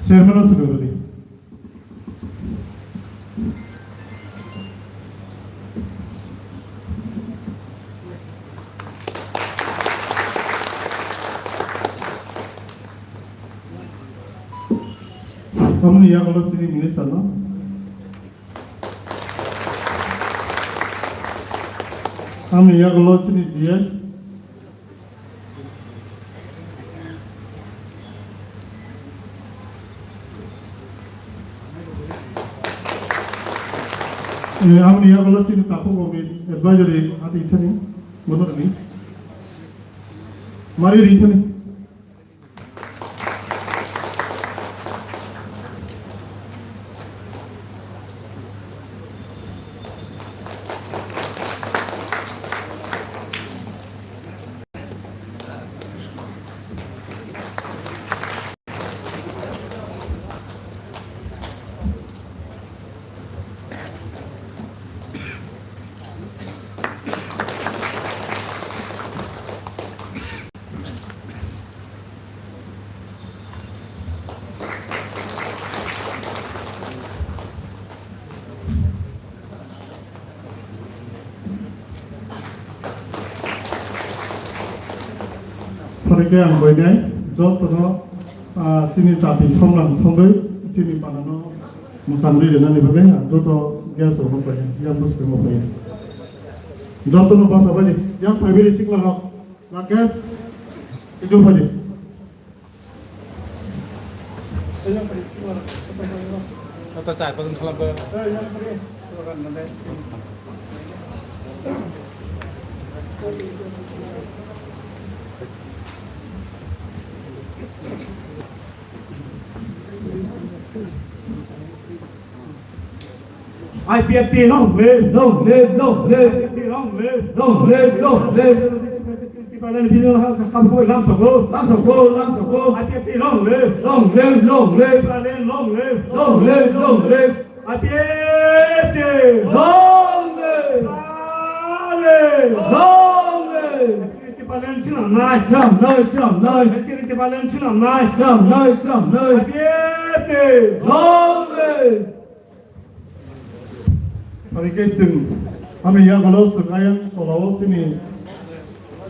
Chairman of Security. Kami yang kalau sini minister, no? Kami yang kalau sini GS. Kami yang kalau sini tapu kami advisory hati sini, menurut ini. Mari ring sini. Mereka yang boleh, jauh terus sini tapi somlang sombai sini pada no musamri dengan ini berbeda, jauh gas orang boleh, yang muslim boleh. Jauh terus bahasa boleh, yang pribadi sih kalau gas itu boleh. Kata cai pasang salam ber. Yang boleh, orang nanti. IPFT long live, long live, long live, long live, long live, long live. Paling di sini lah kasih kau lam sokol, lam sokol, lam sokol. IPFT long live, long live, long live. Paling long live, long live, long live. IPFT long live, paling long live. Paling silam naik, silam naik, silam naik. Paling silam naik, silam naik, silam naik. IPFT long live. Mereka kami yang kalau sekarang kalau sini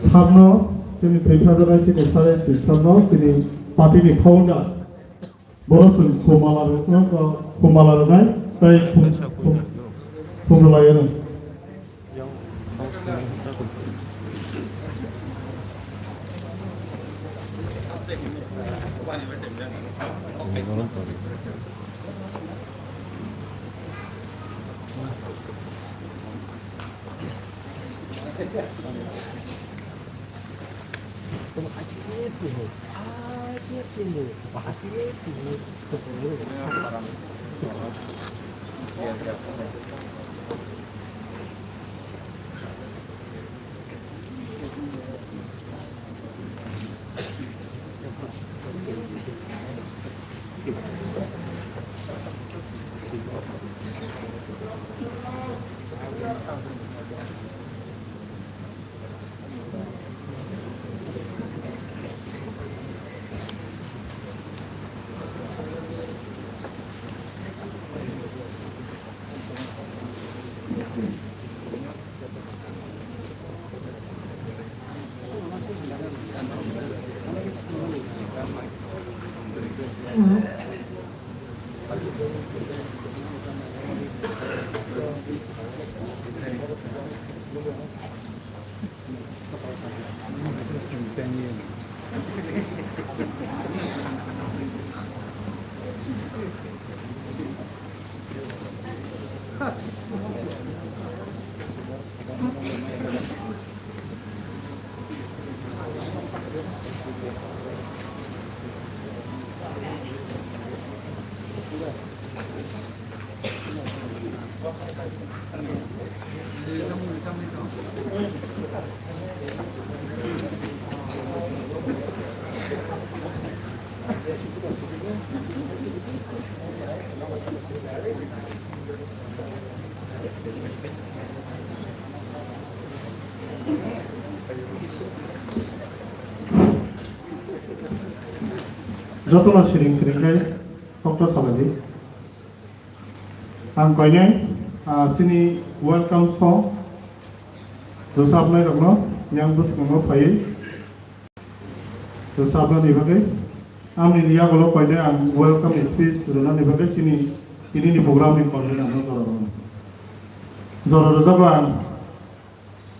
sabno sini pejabat sini saya sabno sini parti ni founder borosun kumalar itu ke kumalar ni saya kumulayan. Jotona siring-siringkai Dr. Sabadi. Ang koinai sini welcome song dosabnai rokno yang buskango pai dosabna ni bagai amni liya golo koinai ang welcome speech rona ni bagai sini ini ni program ni konten ang joro joro ang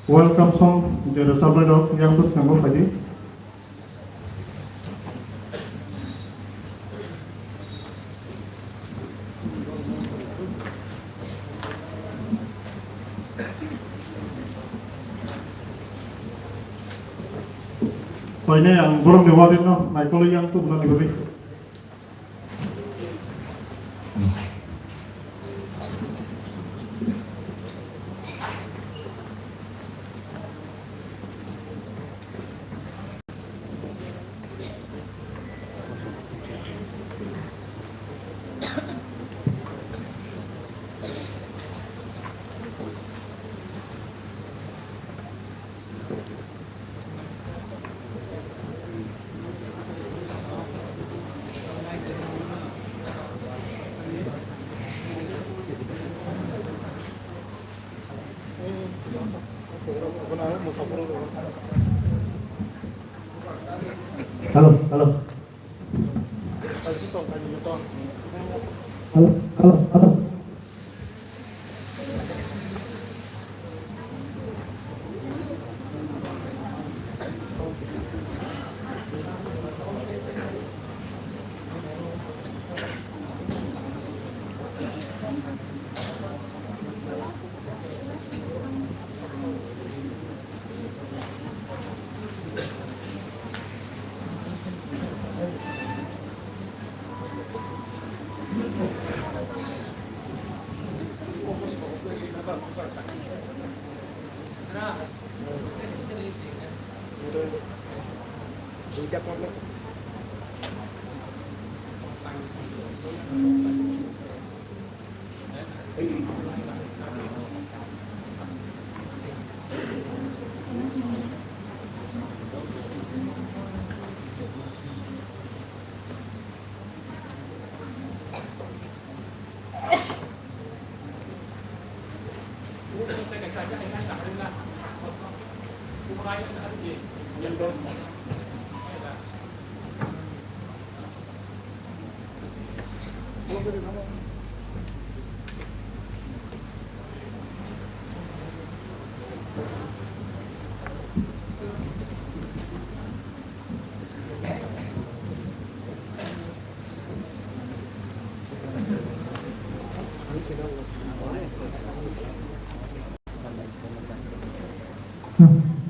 welcome song je dosabnai rok yang buskango pai Koinai ang borong diwarin no, naikolo yang tu bulan ibabi. Halo, halo. Halo, halo, halo.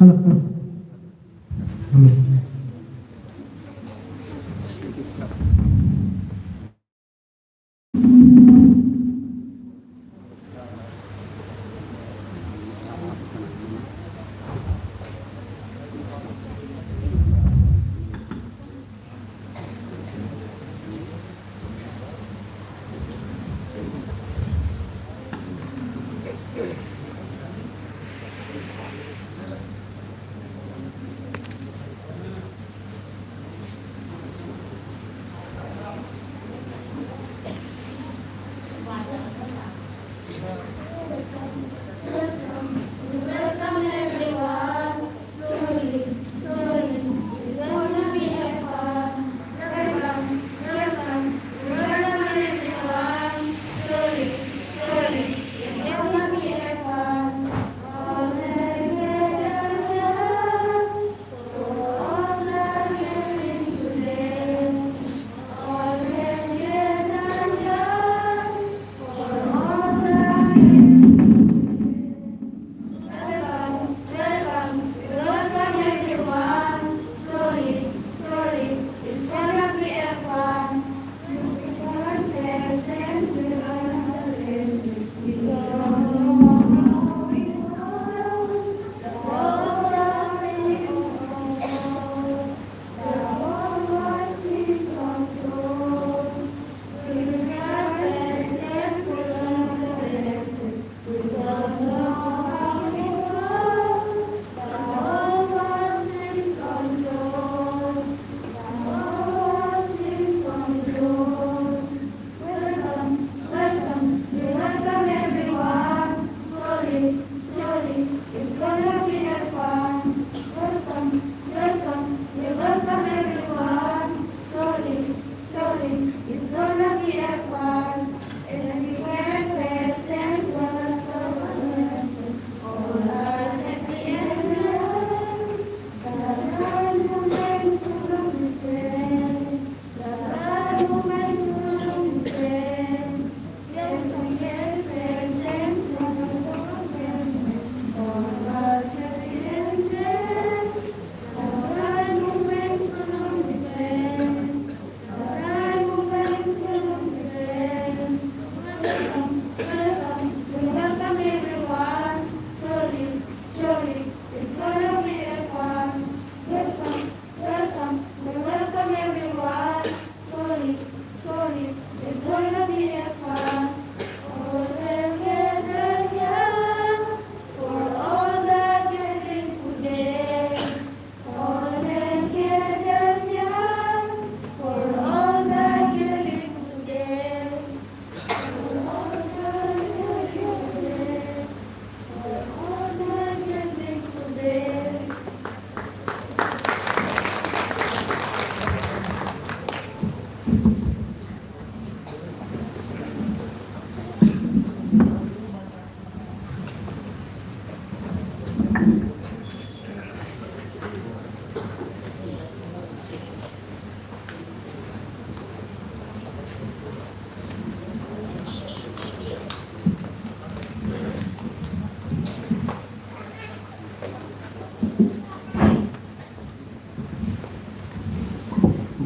Halo, halo.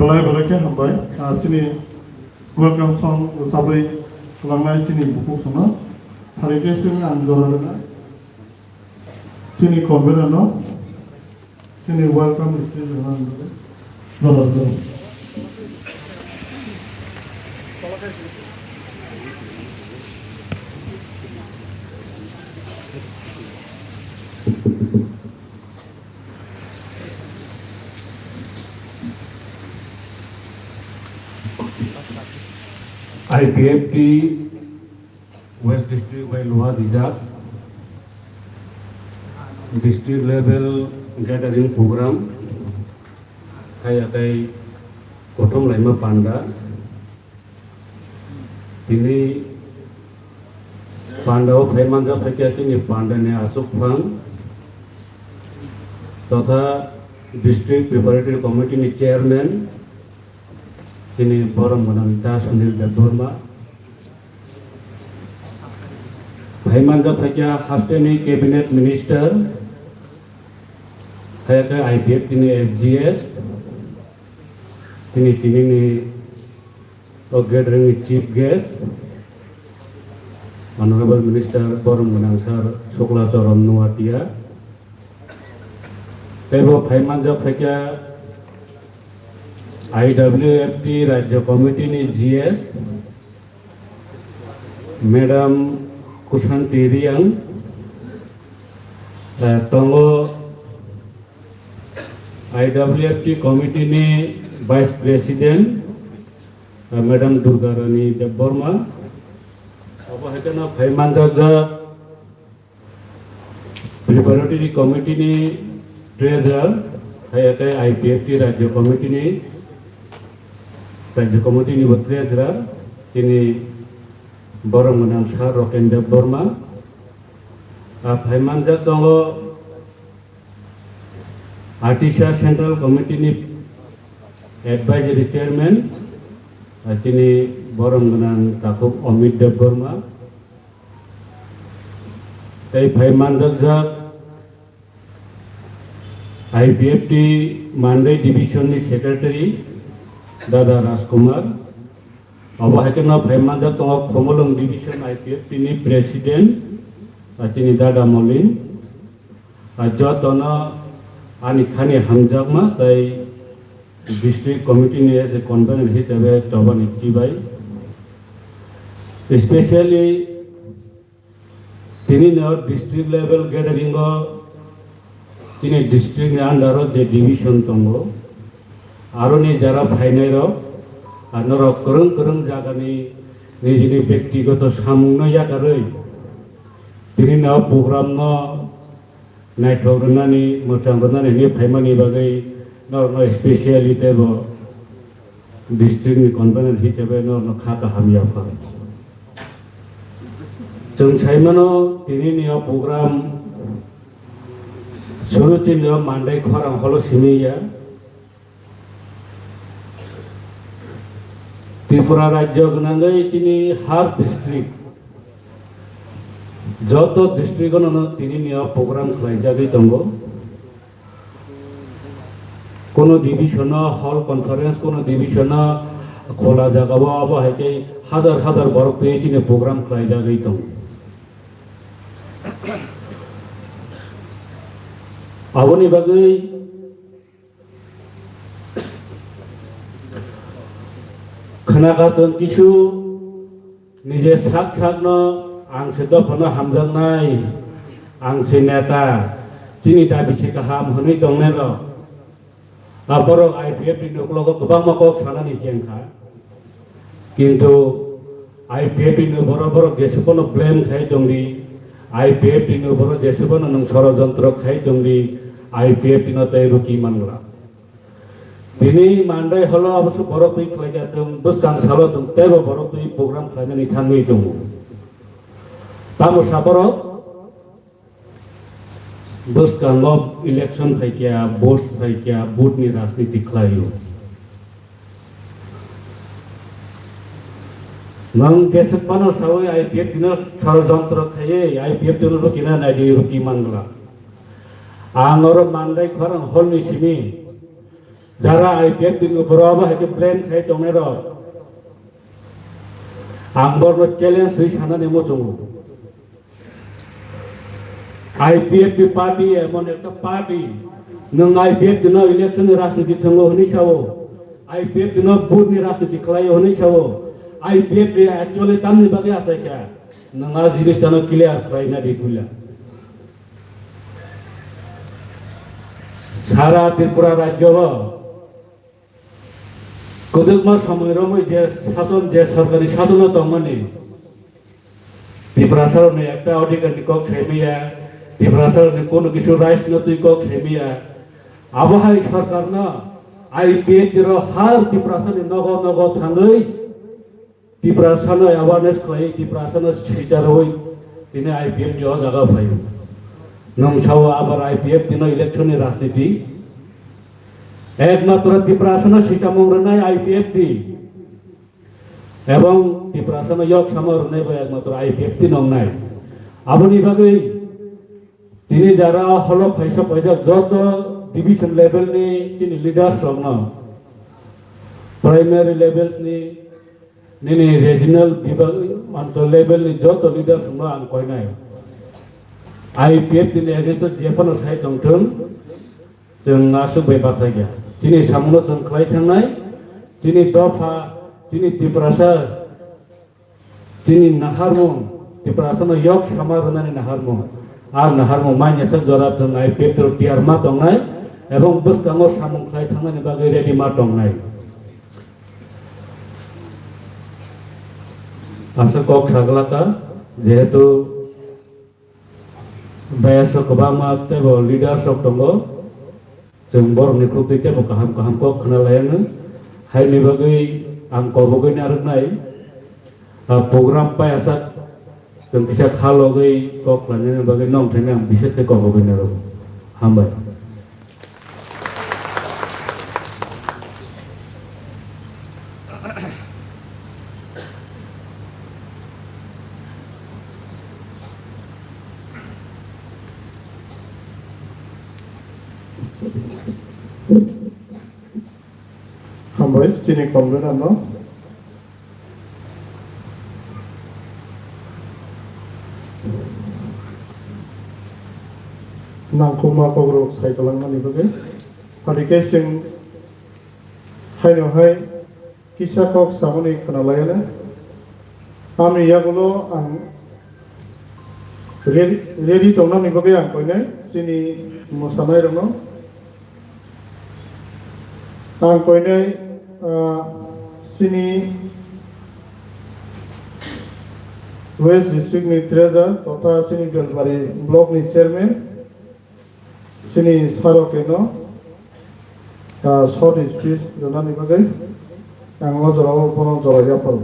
belai belai ke hambai sini welcome song sabai langnai sini buku sama hari ke sini anjorana sini konvenano sini welcome stage no. IPFT West District by Loha Dijak district level gathering program kayak Kotong Laima Panda ini Pandao Pemanja Pekati ini Panda ne Asuk Phang तथा district preparatory committee ni chairman ini Borom Mananta Sunil Dadorma Bhaimanja Phakya Hasteni cabinet minister Hayaka IPF ini SGS ini ni gathering chief guest Honorable Minister Borom Manangsar Sukla Charan Nuatia Tebo Bhaimanja Phakya IWFT Rajya Committee ni GS Madam Kushanti Riang Tongo IWFT Committee ni Vice President Madam Durga Rani Deborma Apa hakana Bhaimanja Preparatory Committee ni Treasurer Hayaka IPFT Rajya Committee ni Rajya Committee ni Treasurer ini Borom Manangsar Rokendra Burma Bhaimanja Tongo Artisha Central Committee ni Advisory Chairman ini Borom Manang Takuk Omid Burma Tapi Bhaimanja IPFT Mandai Division ni Secretary Dada Rajkumar Abahakena Bhaimanja Tongo Khomolong Division IPFT ni President Achini Dada Molin Jotona Anikhani Hamjagma Tai District Committee ni as a convener hisabe Choban Ichibai Especially Tini district level gathering তিনি district আন্ডারও যে division দङ আরো নি যারা ফাইনাইর আনর করং করং জাগানি Nizhny ব্যক্তিগত সামুন্নয়াকারৈ তিনি নাও programme ন নাইথরনানি মোচাंगरनानि नि फाइमानि बागै न स्पेशली तेब डिस्ट्रिक्ट नि कन्वेनर हिसाबै न खाता हामियाफा जों साइमानो তিনি नि programme Surutin dalam mandai korang kalau sini ya, Tripura Rajya Gunangai ini har district, joto district kono tini niya program kelai jagai tunggu, kono division hall conference kono division kola jaga bawa hai hadar borok tu ini program kelai jagai tunggu. Awani bagai khanagaton kisu nije sak no ang sedopono hamjangnai ang seneta tini dabi sikaham honi dongnero aborok IPF ni nuklogo gobang makok sanani jengkha kintu IPF ni borok jesupono blame khai dongri IPF ni borok jesupono nang sorojantro khai dongri IPF no tai ruki mangla Dini mandai halo abusu borok tui kelaja tung bus kang salo tung tebo borok tui program kelaja ni thangi tung tamu saborok bus kang lob election kaya vote ni rasniti kelayu nang jesuk pano sawai IPF no sorojantro khaye IPF no ruki na nai ruki mangla Angor mandai korang hol ni sini jara IPF di beberapa hari plan saya tongero anggur no challenge sih sana nemo cungu IPF di party emon ekta party neng IPF di no election राजनीति थंगो Honey शावो IPF di no board ni राजनीति खलायो Honey शावो IPF di actually tamni bagi आता है क्या नंगा जिनिस तानो clear खलाई ना दिखुला সারা ত্রিপুরা রাজ্য কতকমা সময়ের মধ্যে শাসন যে সরকারি স্বাধীনতা মানে ত্রিপুরা সরকারে একটা অধিকার নিকক সেমিয়া ত্রিপুরা সরকারে কোনো কিছু রাজনৈতিক সেমিয়া আবহাওয়াই সরকার না IPF এর হার ত্রিপুরা সরকারে নগ নগ থাঙ্গই ত্রিপুরা সরকারে অ্যাওয়ারনেস কই ত্রিপুরা সরকারে শিচার হই তিনি IPF জো জায়গা পাই নংসাও আবার IPF দিন ইলেকশনের রাজনীতি একমাত্র ত্রিপুরাসন শিচামংরনাই IPF দি এবং ত্রিপুরাসন ইয়ক সামরনাই একমাত্র IPF দি নংনাই আপনি ভাবে তিনি যারা হলো ফাইসা পয়সা যত ডিভিশন লেভেল নি তিনি লিডার্স রং প্রাইমারি লেভেলস নি নিনি রিজিনাল বিভাগ অঞ্চল লেভেল নি যত লিডার্স রং আং কইনাই IPF ini agak Japan saya tongtong, jangan asal bebas saja. Jadi samuno cengklai tangai, jadi dofa, jadi diperasa, jadi naharmu, diperasa no yok sama dengan naharmu, naharmu mainnya sejarah dengan IPF terus tiar matongai, ebong bus kamu samun klai tangai ni bagai ready matongai. Asal kok saglata, যেহেতু Bayas kebama tebo leader sok tonggo, jembor nikuk tebo kaham kok kenal layan, hai ni bagai angko bagai narik nai, program payasat, jeng kisah kalau bagai kok layan bagai nong tenang bisnis ke kok bagai narik, hambai. Hambai sini komplain ano nangkuma kogro saikalang mani bagai hadike sing hai no hai kisa kok samoni kanalayana ami yagulo ang ready tongna ni bagai ang koinai sini mosanai rono ang koinai sini West District ni Treasurer totha sini Belpari Block ni Chairman sini Sarokeno short speech dona ni bagai ang ojoro pono joro yapal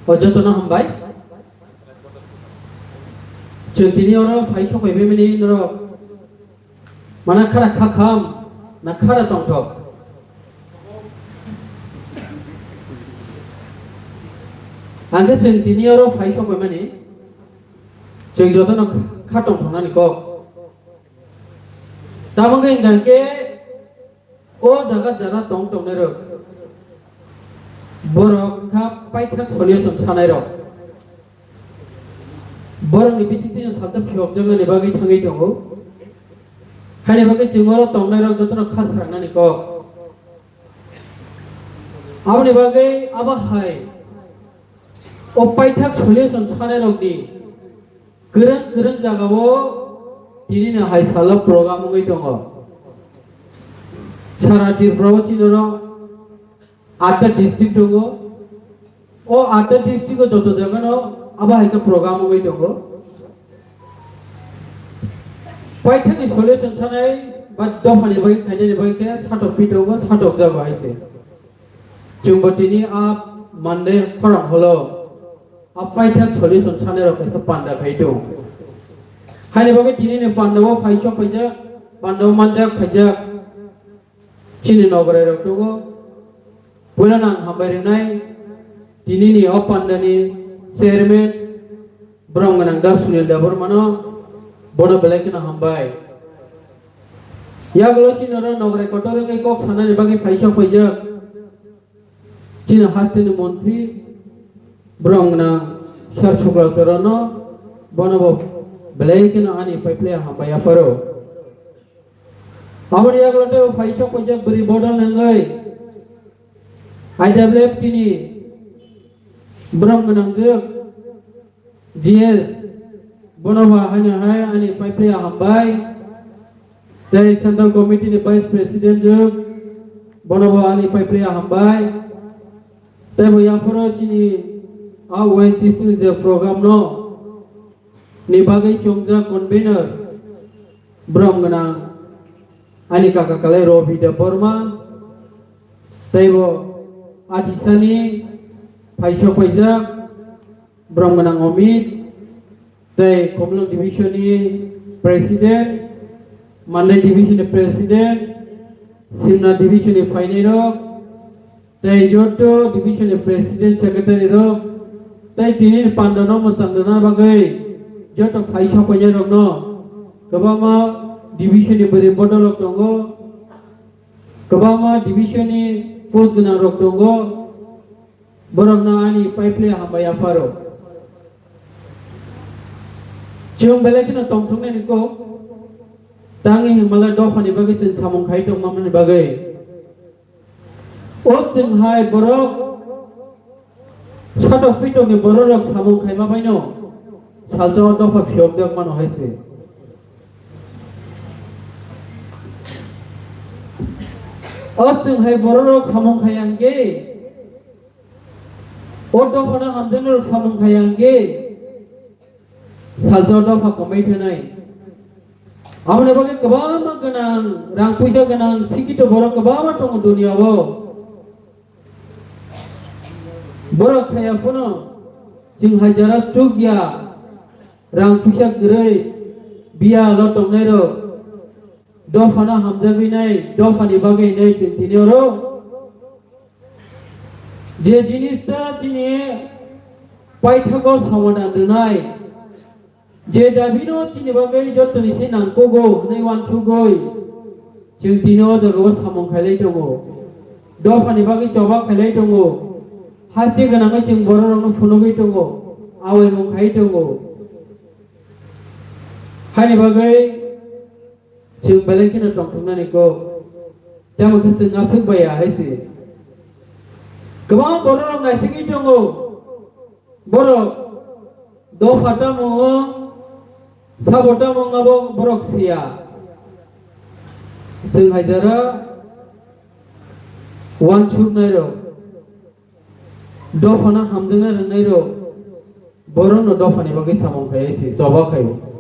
어쨌든 한바이 저들이 어라 파이쇼 베베미니 너라 mana khara khakham na khara tongthok angke sentini oro faisho komani jeng jotono khatong thonani ko tamange ngangke o jaga jara tongtong nero borok kha paithak solution sanai ro borok ni bisiti salsa phiok janga ni bagai thangai tongo Hani bagai cingoro tongnai rok jotono khas rangnani ko abni bagai aba hai o paithak solution sanai rok ni gerang jagao tini na hai sala program ngai tongo sara Tripura chinoro 8টা district tongo o 8টা district ko joto jagano aba hai ka program ngai tongo Paithakni solution sanai ba dofani bai khaini bai ke satok pitogo satok jago aise jungbotini a mande khorang holo a paithak solution sanai ro kaisa panda khaito hani bagai tini ne pandawo faisho paija pandawo manja khaja chini nogore ro togo pulanang hambai nai tini ni o pandani chairman ব্রহ্মনাং দাস সুনীল দাবর মানো বড় বেলাইকে না হামবাই ইয়াগুলো চিনরা নগরে কটরে কে cock সানানি বাকি ফাইসা ফইজা চীন হাস্তিনি মন্ত্রী ব্রহ্মনাং সার শুক্রাচরণ বনব বেলাইকে না আনি ফাইপ্লে হামবাই আফারো আমার ইয়াগুলোতে ফাইসা ফইজা বরি বড় নাঙ্গাই IWF tini Brahmanang juk GS Bonawa hanya hai ani paiplaya hambai dari Central Committee ni Vice President juk Bonawa ani paiplaya hambai tebo yaforo tini a West District je program no ni bagai chongja convener Brahmanang ani kakakalai Robi de Burma tebo Adisani Paisho Paisa Brahmanang Omid Tei Komlong Division ni President Mandai Division ni President Simna Division ni Finero Tei Joto Division ni President Secretary ro Tei Tinir Pandano Masandana Bagai Joto Paisho Paisa Rogno Kabama Division ni Beri Bodolok Tongo Kabama Division ni Post guna rok dongo borok na ani paiple hambay afaro chung belaki na tong thong ni ko tangi himala do phani bagai chen samong khai tong mamani bagai o chung hai borok chatok pitong ni borok samong khai ma baino saljo do pha phiok jak mano haise Otsung hai borok samong khayangge Odo phana hamjanor samong khayangge saljo do pha kamai thanai amne bage kabama ganang rang puisa ganang sikito borok kabama tong dunia wo borok khaya phono jing hajara chugya rang puisa grei biya lotong nai ro Dofana hamjabi nai dofani bagai nai cintinero je jinista chini paithago samadan dunai je dabino chini bagai jotoni se nangkogo nei wan chugoi cintino jago samong khalai tongo dofani bagai choba khalai tongo hasti gananga ching bororong phunogoi tongo awai mong khai tongo hani bagai chung belaki na tong thong nani ko tamo khase nasuk baya haise kabang bororong nai singi tongo boro do phata mo sabota mo ngabo borok sia sing hajara wan chuk nai ro do phana hamjana nai ro boron no do phani bagi samong khai se soba khai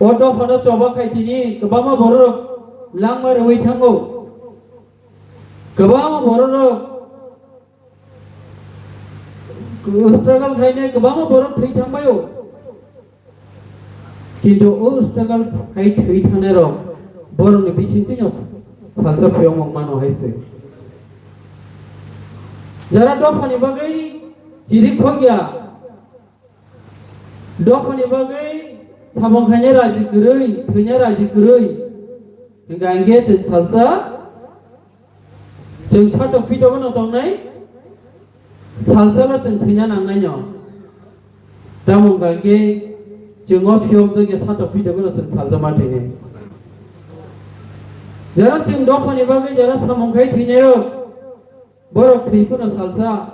Odo phano choba khai tini kabama borok langmar wei thango kabama borok struggle khaine kabama borok thei thangbayo kintu o struggle khai thei thanero borok ni bisinti no salsa pheyong mano haise jara do phani bagai sirik khogya do phani bagai samong khanya raji kurui thunya raji kurui hingga chen salsa chung satok pito no tong nai salsa la chen thunya nang nai nyo tamong gange chung of yom ge satok pito no chen salsa ma thine jara chung do phani bagai jara samong khai thine ro borok theifu no salsa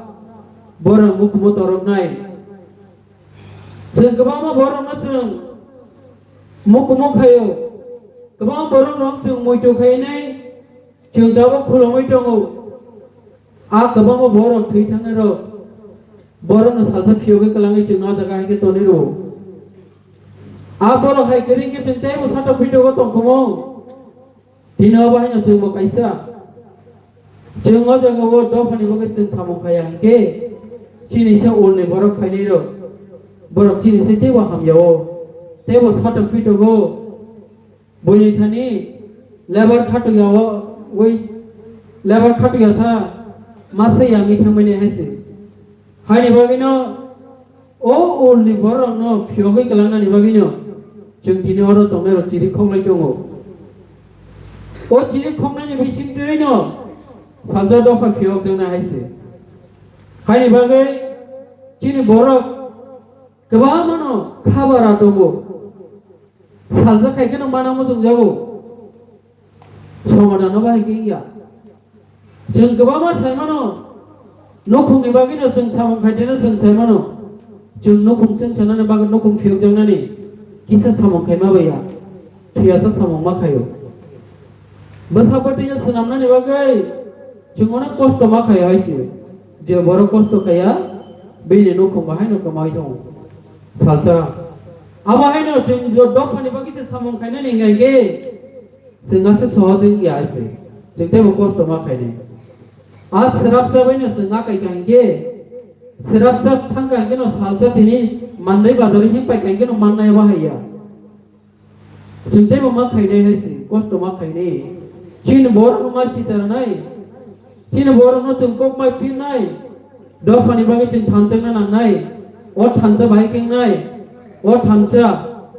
borok muk motorok nai chung kabama borok na chung muk hayo kabang borong rong chung moito khai nai chung dawa khulomoi tongo a kabang borong thui thang ro borong salsa phioge kalangai chung na jaga ke toni ro a borong hai kering ke chung tai mo sato phito go tong komo dino ba hanya chung mo kaisa chung na jaga go do phani mo ke chung samong khayang ke chini sa ol ne borong khai ni ro borong chini se te wa ham yao tebo sato fito go boni thani labor khatu yawo oi labor khatu yasa mase yangi thamani haise hani bagino O only borok no fiogai kalangna ni bagino jeng tini oro tongne ro chiri khonglai tongo o chiri khongnani bising dei no salja dofa fiok jengna haise haini bagai chini borok kebamano khabara tongo salja khaikeno manamo jengjago somadano bahai geiya jeng kebama saimano nokungni bagino jeng samong khaiteno jeng saimano jeng nokung jeng chanane bagai nokung fiok jengnani kisa samong khaima baya thiyasa samong makhayo basapatinya senamnani bagai jeng onak kosto makhayo haise je boro kosto kaya beine nokung bahai no kamai dong salsa abahai no jeng jo dofani bagi se samong khainani ngaige sengase sohajeng ya haise jeng tebo kosto makhaine आज शराब जाबाय न जों नाकाय गांगे शराब जा थां गांगे न salsa तिनि माननै बाजारै हिं पाइ गांगे न माननाय बाहाया जों तेबो मा खायनाय हायसि कष्ट मा खायनाय चिन बर मा सितारनाय चिन बर न जों कक माइ फिननाय दफानि बागै जों थांजोंना नांनाय अ थांजा बाहाय गेंनाय अ थांजा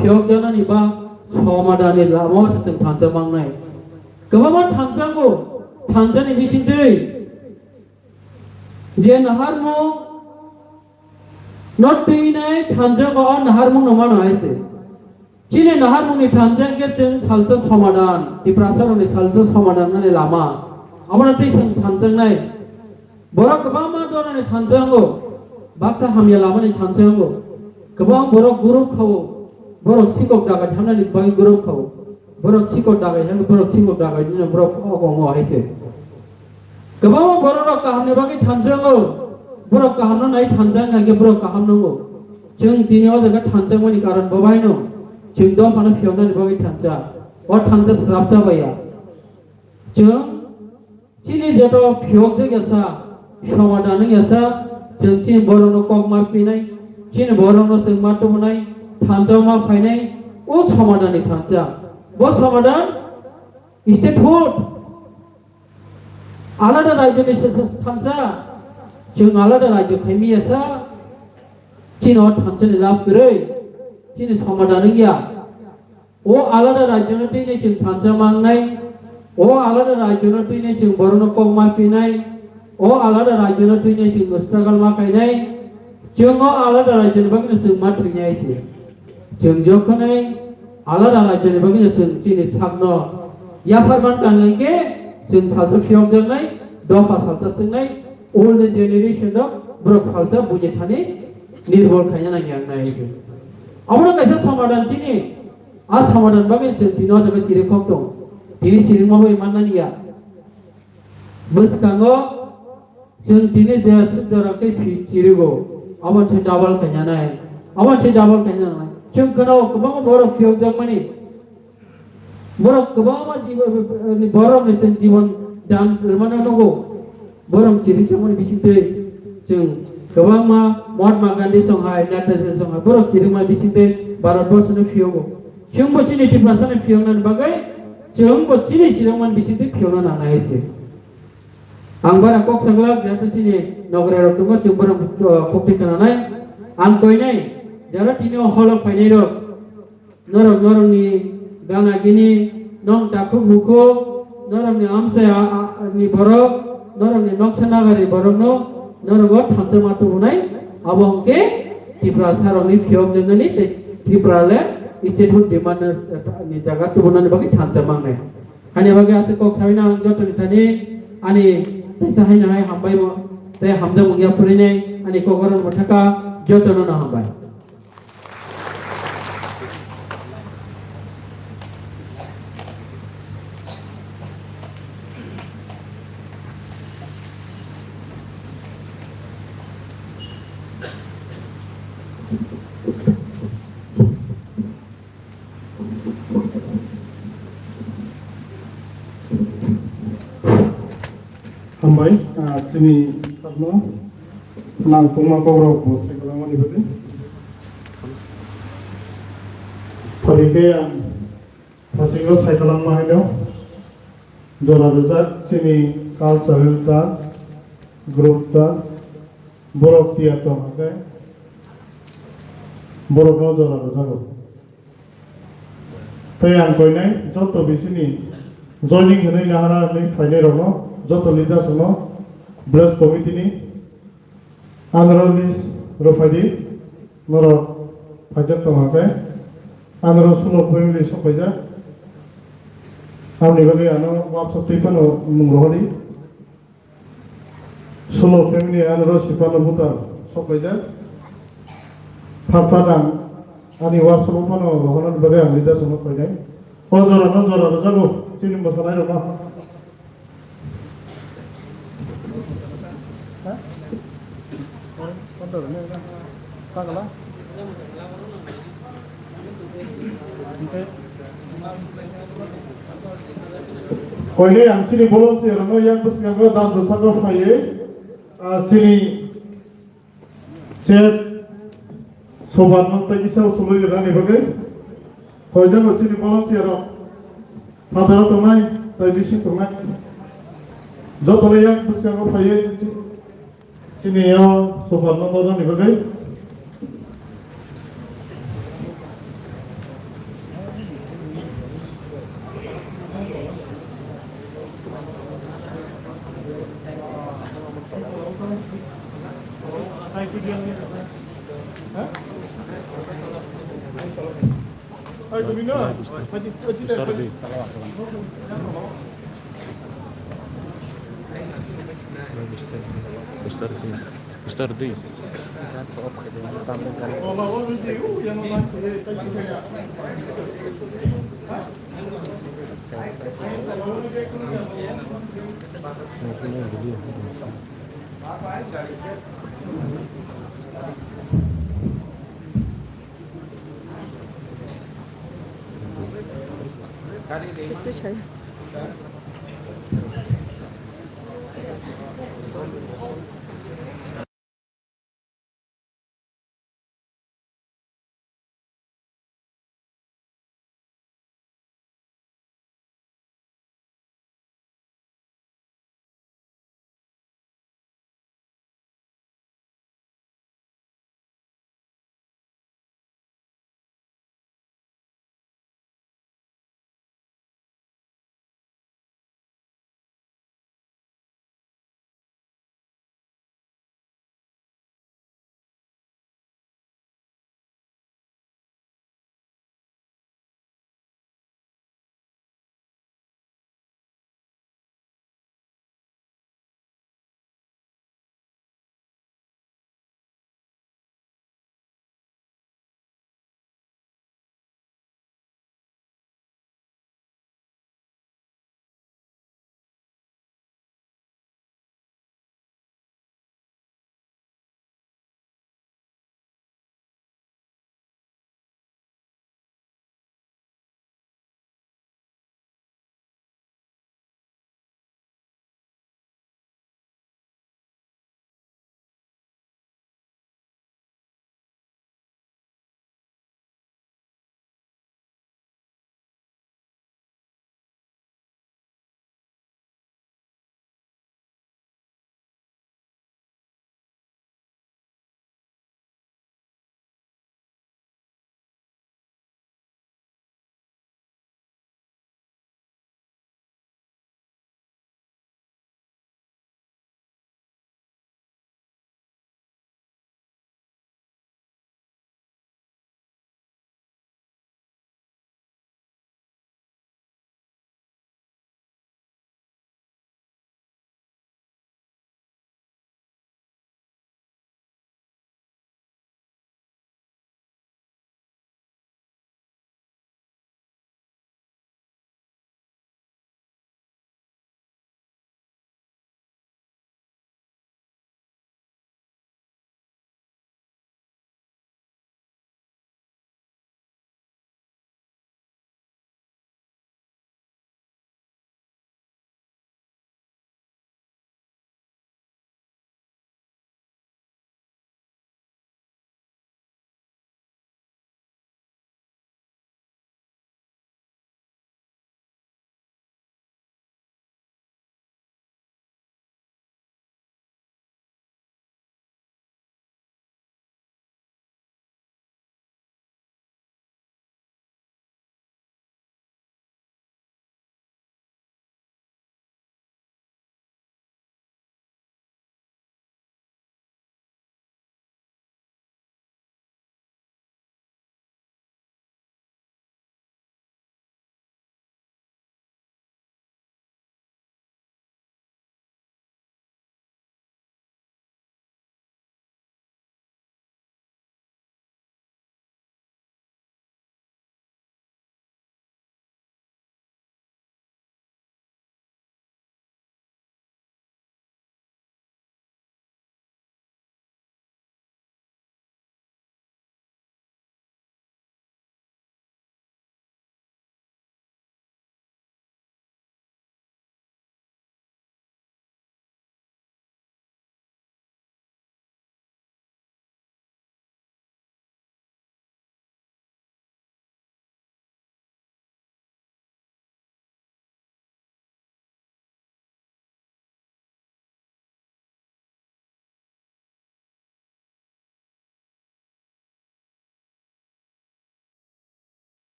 फियक जानानि बा समादानि लामावसो जों थांजा मांनाय गोबां थांजागौ थांजानि बिसिं दै जे naharmo not dinai thanjang on naharmo namano aise chine naharmo ni thanjang ge jeng salsa somadan di prasaro ni salsa somadan nani lama amana tei thanjang nai borok kebama dona ni thanjango baksa hamya lama ni thanjango kebang borok guruk khau borok sikok daga thana ni bai guruk khau borok sikok daga han borok sikok daga ni borok ogongo aise kebama borok kahamne bagi thanjango borok kahamna nai thanjang ga ge borok kahamnango jeng dini o jaga thanjang mani karon babaino jeng do phana fiona ni bagi thanja o thanja srapja baya jeng chini jeto fiok je gesa somadan gesa jeng chin borono kok ma pinai chin borono jeng ma tumunai thanjang ma phainai o somadan ni thanja bo somadan state food आलादा राज्योनि थांजा जों आलादा राज्यो खायमियासा चीनाव थांजानि लाभ गरै चीनि समादान गैया ओ आलादा राज्योनि दैनै जों थांजा मांनाय ओ आलादा राज्योनि दैनै जों बरनो कक माफिनाय ओ आलादा राज्योनि दैनै जों स्ट्रागल माखायनाय जों आलादा राज्योनि बागै जों मा थैनायसै जों जखनै आलादा राज्योनि बागै जों चीनि सागनो याफारमान गांगे जों सालसा फियक जोंनाय दफा सालसा जोंनाय ओल्ड जेनेरेशन दो ब्रक सालसा बुझे थाने निर्भर खाया ना ज्ञान ना है अमरा कैसे समाधान चिनी आज समाधान बागे जों दिनाव जगह चिरे खक दं दिनि चिरे माबो इमान नानिया बस कांगो जों दिनि जे जराकै फि चिरेगो अमन से डाबल खाया ना है अमन से डाबल खाया ना जों कनाव गोबां बर फियक जोंमानि borok kebama jiwa borok ni जीवन दान mana nunggu borok ciri ciri bising teh jeng kebama Mahatma Gandhi songhai Netaji songhai borok ciri mana bising teh Bharat Borsh ni fiogo jeng bo ciri di prasa ni fiogo nan bagai jeng bo ciri mana bising teh fiogo nan anai se angbara kok sanglak jatuh ciri nogre rotungo jeng borok kokti kananai angkoi nai jara tini holo fainai rok norong ni gana gini nong takuk buku norong ni amsa ni borok norong ni noksana gari borok no norong got thamsa matu bunai abong ke tipra sarong ni fiok jengani tipra le state demand ni jaga tu bunan bagi thamsa mangnai hanya bagi ase kok sabina joto ni tani ani pesa haina hai hambai mo te hamja mungya furine ani kogoron mothaka joto na hambai Hambai, sini sarno, nang puma koro ko sekolah mana ibu tu? Pergi yang pasinggo sekolah mana itu? Jora rejak sini cultural ta, group ta, borok tiap tu makai. बर'फोराव जरा जागौ ताई आं कयनाय जत बिसिनि जयनिं होनाय नाहारानै फायनाय रङ जत lidars दङ bless कमिटिनि आंरो लिस रफायदि नर फाइजाब दङाखै आंरो सल' फेमिलि सफायजा आंनि बागै आनो वाट्सएप टिफानो मुं रहरि सल' फेमिलि आंरो सिफानो बुता सफायजा फाफादां आंनि वाट्सएप फानो रहरनानै बागै आं लिडार्स दङ फैनाय जरा जागौ जोंनि मोसानाय रङ Koine yang sini bolong sih, orang yang bersemangat dan susahnya file, sini chat sobat nanti bisa usulnya dengan ini bagai, kau jangan sini bolong sih orang, pada orang tunai, tapi sih tunai, jauh orang yang bersemangat file, sini ya sobat nanti dengan ini bagai. Besar di. Itu saya.